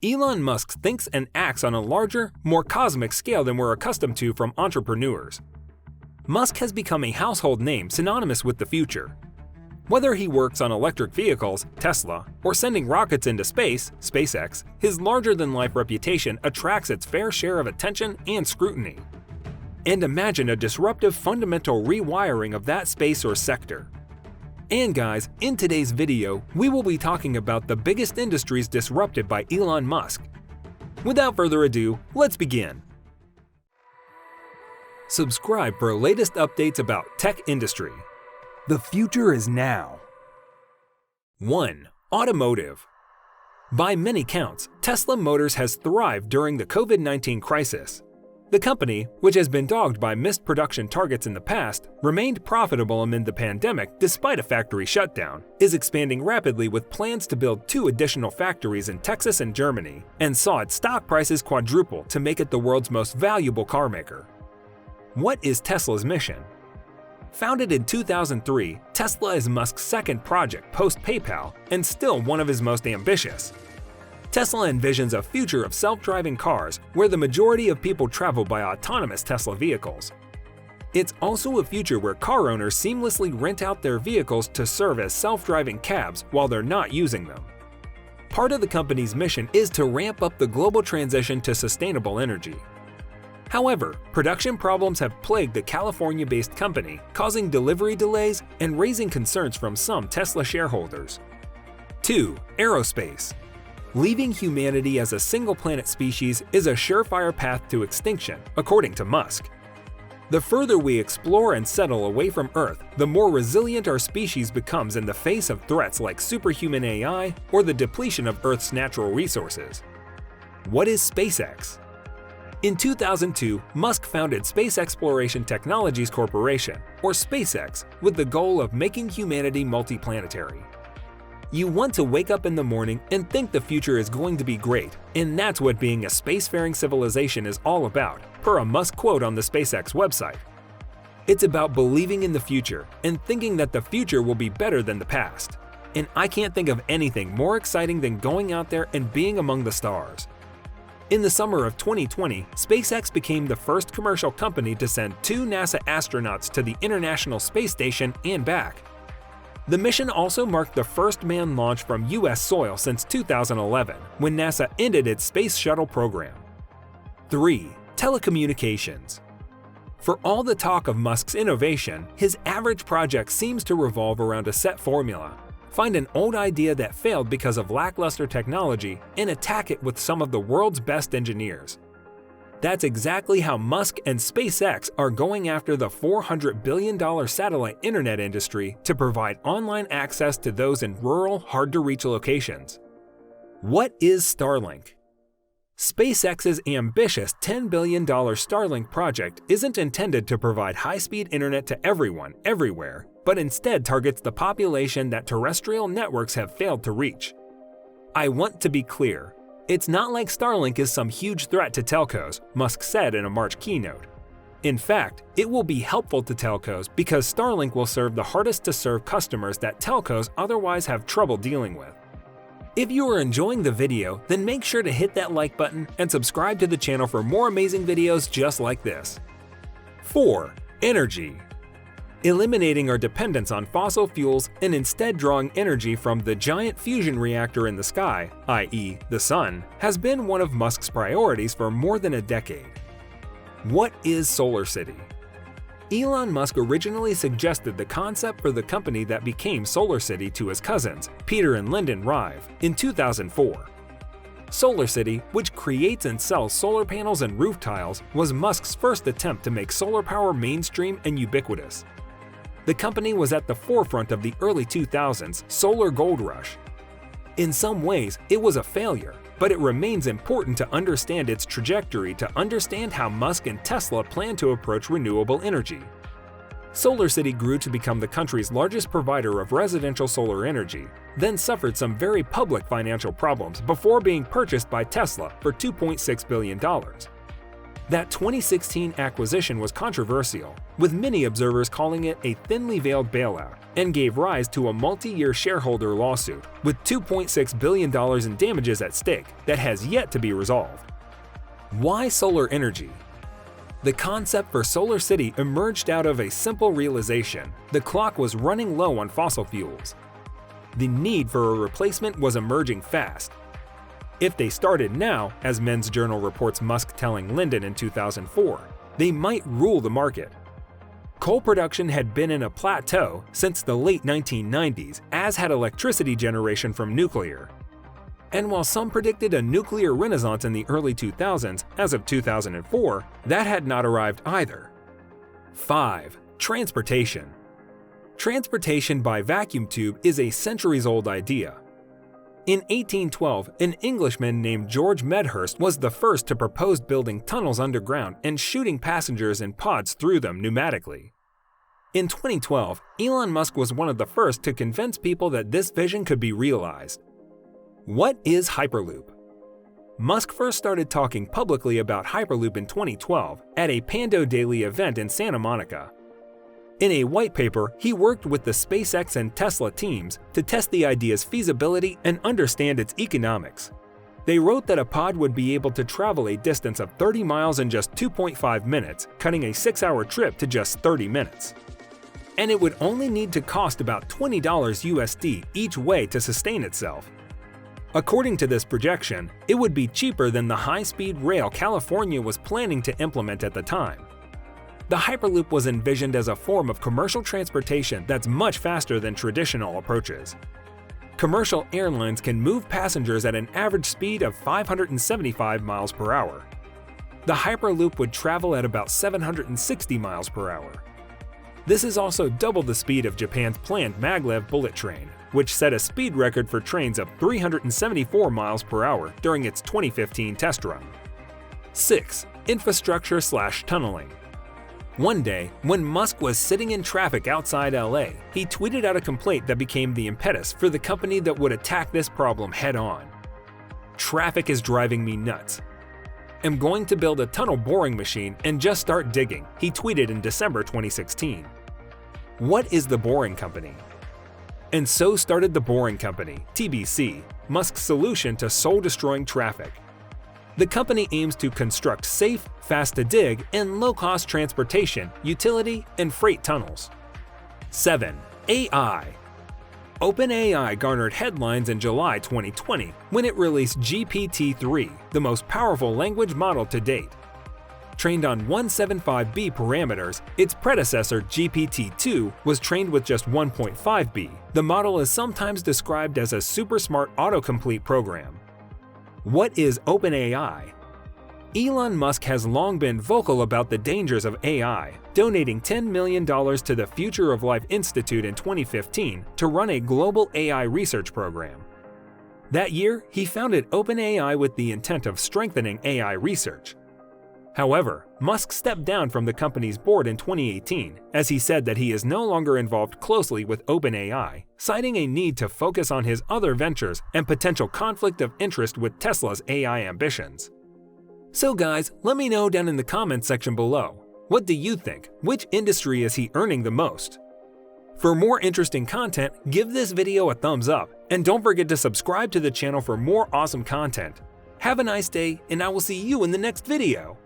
Elon Musk thinks and acts on a larger, more cosmic scale than we're accustomed to from entrepreneurs. Musk has become a household name synonymous with the future. Whether he works on electric vehicles, Tesla, or sending rockets into space, SpaceX, his larger-than-life reputation attracts its fair share of attention and scrutiny. And imagine a disruptive fundamental rewiring of that space or sector. And guys, in today's video, we will be talking about the biggest industries disrupted by Elon Musk. Without further ado, let's begin. Subscribe for latest updates about tech industry. The future is now. 1. Automotive. By many counts, Tesla Motors has thrived during the COVID-19 crisis. The company, which has been dogged by missed production targets in the past, remained profitable amid the pandemic despite a factory shutdown, is expanding rapidly with plans to build 2 additional factories in Texas and Germany, and saw its stock prices quadruple to make it the world's most valuable car maker. What is Tesla's mission? Founded in 2003, Tesla is Musk's second project post-PayPal and still one of his most ambitious. Tesla envisions a future of self-driving cars where the majority of people travel by autonomous Tesla vehicles. It's also a future where car owners seamlessly rent out their vehicles to serve as self-driving cabs while they're not using them. Part of the company's mission is to ramp up the global transition to sustainable energy. However, production problems have plagued the California-based company, causing delivery delays and raising concerns from some Tesla shareholders. 2. Aerospace. Leaving humanity as a single-planet species is a surefire path to extinction, according to Musk. The further we explore and settle away from Earth, the more resilient our species becomes in the face of threats like superhuman AI or the depletion of Earth's natural resources. What is SpaceX? In 2002, Musk founded Space Exploration Technologies Corporation, or SpaceX, with the goal of making humanity multiplanetary. You want to wake up in the morning and think the future is going to be great, and that's what being a spacefaring civilization is all about, per a Musk quote on the SpaceX website. It's about believing in the future and thinking that the future will be better than the past. And I can't think of anything more exciting than going out there and being among the stars. In the summer of 2020, SpaceX became the first commercial company to send 2 NASA astronauts to the International Space Station and back. The mission also marked the first manned launch from U.S. soil since 2011, when NASA ended its Space Shuttle program. 3. Telecommunications. For all the talk of Musk's innovation, his average project seems to revolve around a set formula. Find an old idea that failed because of lackluster technology and attack it with some of the world's best engineers. That's exactly how Musk and SpaceX are going after the $400 billion satellite internet industry to provide online access to those in rural, hard-to-reach locations. What is STARLINK? SpaceX's ambitious $10 billion STARLINK project isn't intended to provide high-speed internet to everyone, everywhere, but instead targets the population that terrestrial networks have failed to reach. I want to be clear. It's not like Starlink is some huge threat to telcos, Musk said in a March keynote. In fact, it will be helpful to telcos because Starlink will serve the hardest-to-serve customers that telcos otherwise have trouble dealing with. If you are enjoying the video, then make sure to hit that like button and subscribe to the channel for more amazing videos just like this. 4. Energy. Eliminating our dependence on fossil fuels and instead drawing energy from the giant fusion reactor in the sky, i.e., the sun, has been one of Musk's priorities for more than a decade. What is SolarCity? Elon Musk originally suggested the concept for the company that became SolarCity to his cousins, Peter and Lyndon Rive, in 2004. SolarCity, which creates and sells solar panels and roof tiles, was Musk's first attempt to make solar power mainstream and ubiquitous. The company was at the forefront of the early 2000s solar gold rush. In some ways, it was a failure, but it remains important to understand its trajectory to understand how Musk and Tesla plan to approach renewable energy. SolarCity grew to become the country's largest provider of residential solar energy, then suffered some very public financial problems before being purchased by Tesla for $2.6 billion. That 2016 acquisition was controversial, with many observers calling it a thinly veiled bailout, and gave rise to a multi-year shareholder lawsuit with $2.6 billion in damages at stake that has yet to be resolved. Why solar energy? The concept for SolarCity emerged out of a simple realization: the clock was running low on fossil fuels. The need for a replacement was emerging fast. If they started now, as Men's Journal reports Musk telling Linden in 2004, they might rule the market. Coal production had been in a plateau since the late 1990s, as had electricity generation from nuclear. And while some predicted a nuclear renaissance in the early 2000s, as of 2004, that had not arrived either. 5. Transportation. Transportation by vacuum tube is a centuries-old idea. In 1812, an Englishman named George Medhurst was the first to propose building tunnels underground and shooting passengers in pods through them pneumatically. In 2012, Elon Musk was one of the first to convince people that this vision could be realized. What is Hyperloop? Musk first started talking publicly about Hyperloop in 2012 at a Pando Daily event in Santa Monica. In a white paper, he worked with the SpaceX and Tesla teams to test the idea's feasibility and understand its economics. They wrote that a pod would be able to travel a distance of 30 miles in just 2.5 minutes, cutting a 6-hour trip to just 30 minutes. And it would only need to cost about $20 USD each way to sustain itself. According to this projection, it would be cheaper than the high-speed rail California was planning to implement at the time. The Hyperloop was envisioned as a form of commercial transportation that's much faster than traditional approaches. Commercial airlines can move passengers at an average speed of 575 miles per hour. The Hyperloop would travel at about 760 miles per hour. This is also double the speed of Japan's planned maglev bullet train, which set a speed record for trains of 374 miles per hour during its 2015 test run. 6. Infrastructure/tunneling. One day, when Musk was sitting in traffic outside LA, he tweeted out a complaint that became the impetus for the company that would attack this problem head-on. "Traffic is driving me nuts. I'm going to build a tunnel boring machine and just start digging," he tweeted in December 2016. What is the Boring Company? And so started the Boring Company, TBC, Musk's solution to soul-destroying traffic. The company aims to construct safe, fast-to-dig, and low-cost transportation, utility, and freight tunnels. 7. AI. OpenAI garnered headlines in July 2020 when it released GPT-3, the most powerful language model to date. Trained on 175B parameters, its predecessor GPT-2 was trained with just 1.5B. The model is sometimes described as a super smart autocomplete program. What is OpenAI? Elon Musk has long been vocal about the dangers of AI, donating $10 million to the Future of Life Institute in 2015 to run a global AI research program. That year, he founded OpenAI with the intent of strengthening AI research. However, Musk stepped down from the company's board in 2018, as he said that he is no longer involved closely with OpenAI, citing a need to focus on his other ventures and potential conflict of interest with Tesla's AI ambitions. So guys, let me know down in the comments section below. What do you think? Which industry is he earning the most? For more interesting content, give this video a thumbs up, and don't forget to subscribe to the channel for more awesome content. Have a nice day, and I will see you in the next video.